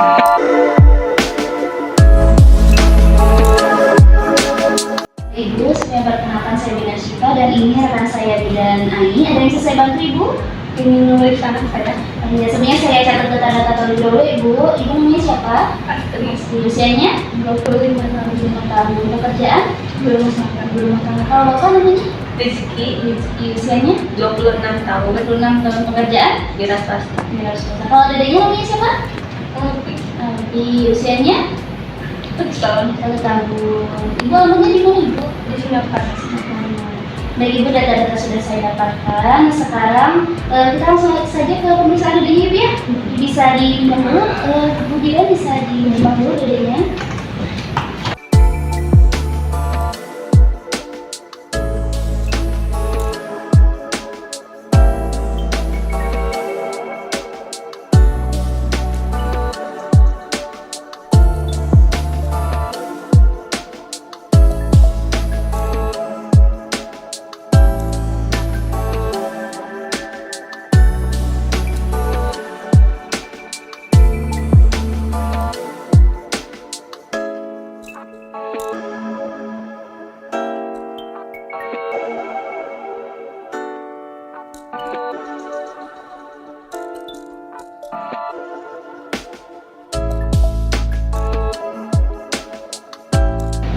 Ibu, saya perkenalkan saya Bidan Syifa dan ini rekan saya Bidan Ai. Ada yang bisa saya bantu Ibu? Ini nulis anak saya. Ya, sebenarnya saya catat data-data terlebih dahulu Ibu. Ibu namanya siapa? Astri. Usianya? 25 tahun. 25 tahun. Pekerjaan? Belum makan. Kalau Bapak namanya? Rizky. Usianya? 26 tahun. 26 tahun. Pekerjaan? Wira swasta. Kalau dedeknya namanya siapa? Di usianya? 1 tahun. 1 tahun. Ibu alamatnya di mana Ibu? Di Singapura. Baik Ibu, data-data sudah saya dapatkan. Sekarang kita langsung saja ke pemeriksaan dedenya Ibu ya. Bisa dilihat dulu, Ibu Bidan bisa dilihat dulu dedenya.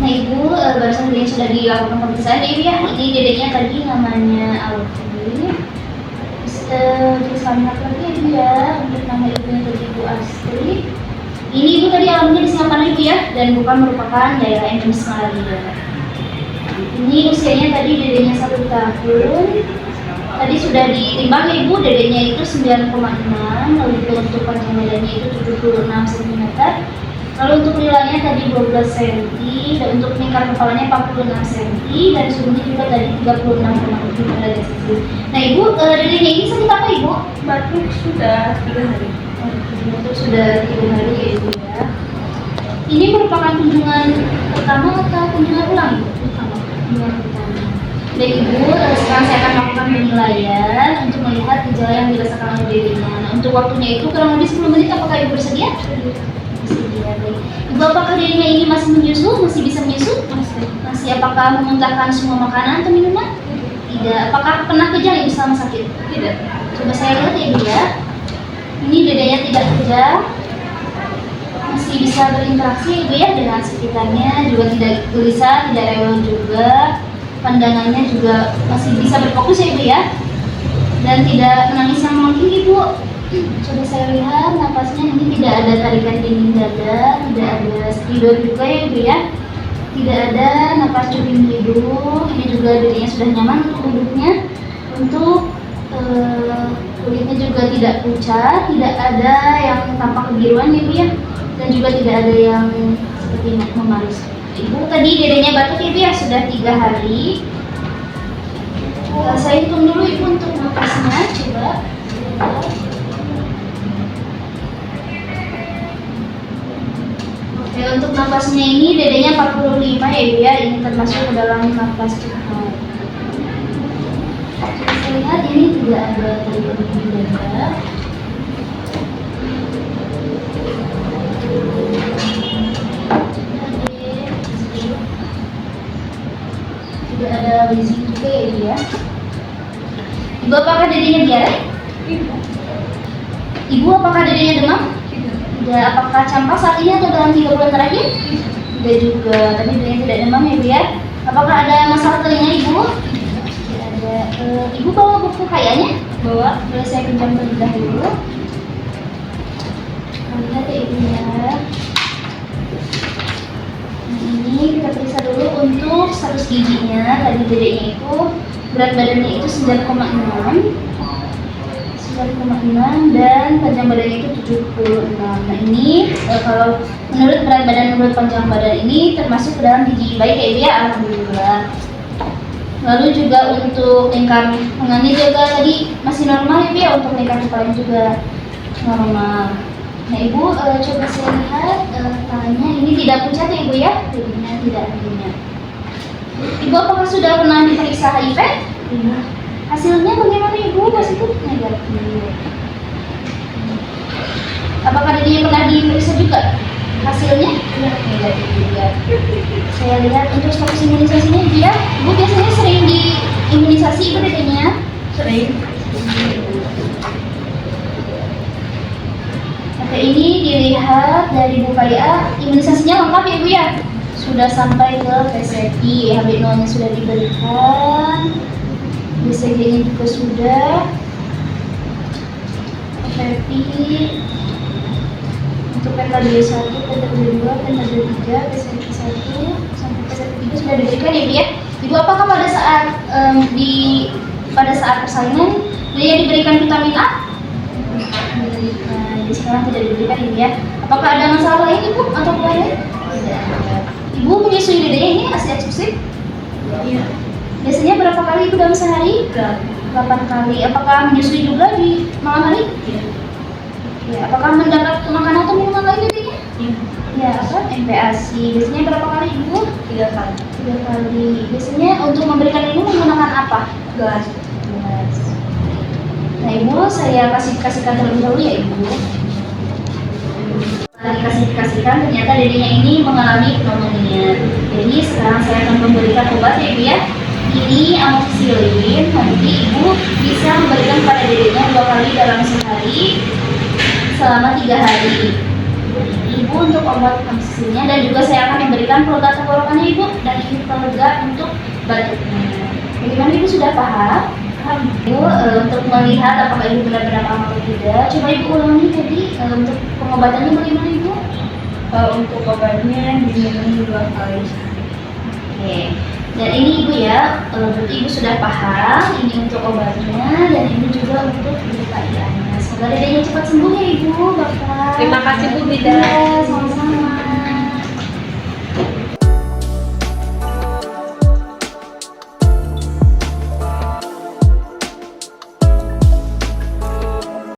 Nah Ibu, barusan dedenya sudah dilakukan pemeriksaan Ibu ya. Ini dedenya tadi namanya Alfi. Terus kami lagi Ibu ya, untuk nama ibunya tadi Ibu Astri. Ini Ibu tadi alamatnya di Singapura Ibu ya, dan bukan merupakan daerah endemis malaria. Ini usianya tadi dedenya 1 tahun. Tadi sudah ditimbang ya Ibu, dedenya itu 9,6, lalu untuk panjang badannya itu 76 cm. Lalu untuk nilainya tadi 12 cm, dan untuk lingkar kepalanya 46 cm, dan suhunya juga tadi 36,7 derajat Celcius. Nah Ibu, dedenya ini sakit apa Ibu? Batuk sudah 3 hari. Batuk sudah 3 hari ya Ibu ya. Ini merupakan kunjungan pertama atau kunjungan ulang Ibu? Kunjungan pertama. Baik Ibu, sekarang saya akan melakukan penilaian untuk melihat gejala yang dirasakan oleh dedenya. Nah, untuk waktunya itu kurang lebih 10 menit, apakah Ibu bersedia? Bersedia, baik. Ibu, apakah dedenya ini masih menyusu? Masih bisa menyusu? Masih. Apakah memuntahkan semua makanan atau minuman? Tidak. Apakah pernah kejang Ibu selama sakit? Tidak. Coba saya lihat ya Ibu ya. Ini dedenya tidak kejang, masih bisa berinteraksi Ibu ya dengan sekitarnya, juga tidak gelisah, tidak rewel juga. Pandangannya juga masih bisa berfokus ya Ibu ya, dan tidak menangis yang mungkin Ibu. Coba saya lihat napasnya, ini tidak ada tarikan dinding dada, tidak ada stridor juga ya Ibu ya, tidak ada napas cubing hidung. Ini juga dedenya sudah nyaman untuk duduknya. Untuk kulitnya juga tidak pucat, tidak ada yang tampak kebiruan ya Ibu ya, dan juga tidak ada yang seperti memaris. Ibu tadi dedenya batuk Ibu ya, sudah 3 hari. Saya hitung dulu Ibu untuk napasnya, coba. Oke, untuk napasnya ini dedenya 45 ya Ibu ya, ini termasuk ke dalam napas cepat. Saya lihat ini tidak ada tarikan dinding dada. Tidak ada wheezing juga ya Ibu ya. Ibu, apakah dedenya diare? Ibu, apakah dedenya demam? Tidak. Apakah campak saat ini atau dalam 3 bulan terakhir? Tidak juga, tapi dedenya tidak demam ya Ibu ya. Apakah ada masalah telinga Ibu? Tidak ada. Ibu bawa buku kayaknya? Bawa. Boleh saya pinjam terlebih dahulu. Lihat ya Ibu ya. Ini kita periksa dulu untuk status giginya. Tadi dedenya itu berat badannya itu 9,6 dan panjang badannya itu 76. Nah ini kalau menurut berat badan menurut panjang badan ini termasuk ke dalam gigi baik ya Ibu ya, alhamdulillah. Lalu juga untuk lingkar lengannya juga tadi masih normal ya Ibu ya, untuk lingkar kepalanya juga normal. Nah Ibu, coba saya lihat tangannya ini tidak pucat ya Ibu ya, jadinya tidak ada. Ibu, apakah sudah pernah diperiksa HIV? Tidak. Hasilnya bagaimana Ibu? Positif negatif. Apakah dirinya pernah diperiksa juga hasilnya? Iya. Negatif juga. Saya lihat untuk status imunisasinya Ibu ya. Ibu biasanya sering diimunisasi Ibu dedenya? Sering. Oke, ini dilihat dari Bukaya, imunisasinya lengkap ya Ibu ya? Sudah sampai ke PCV, HB0-nya sudah diberikan, BCG-nya juga sudah, PCV, untuk PKD1, PKD2, PKD3, PCV1, sampai PCV3 sudah diberikan ya Ibu ya? Ibu apakah pada saat pada saat persalinan dia diberikan vitamin A? Jadi sekarang tidak diberikan Ibu ya. Apakah ada masalah lain Ibu atau lain? Tidak. Ibu menyusui dedenya ini ASI eksklusif? Iya. Biasanya berapa kali Ibu dalam sehari? 8 kali. Apakah menyusui juga di malam hari? Iya. Ya. Apakah mendapat makanan atau minuman lain dedenya? Iya. Ya, apa? MPASI. Biasanya berapa kali Ibu? 3 kali. 3 kali. Biasanya untuk memberikan ini menggunakan apa? Gelas. Gelas. Nah Ibu, saya kasihkan terlebih dahulu ya Ibu. Dikasihkan ternyata dedenya ini mengalami pneumonia. Jadi sekarang saya akan memberikan obat ya Ibu ya. Ini amoxicillin. Nanti Ibu bisa memberikan pada dedenya 2 kali dalam sehari selama 3 hari. Ibu untuk obat amoxicillinnya dan juga saya akan memberikan pelega tenggorokannya Ibu dan ini pelega untuk batuknya. Bagaimana Ibu sudah paham? Ibu untuk melihat apakah Ibu benar-benar paham atau tidak, coba Ibu ulangi tadi untuk pengobatannya bagaimana Ibu? Untuk obatnya diminum 2 kali sehari. Oke. Dan ini Ibu ya, berarti Ibu sudah paham ini untuk obatnya dan ini juga untuk penelitiannya. Semoga dedenya cepat sembuh ya Ibu, Bapak. Terima kasih Bu Bida. Ya, sama-sama.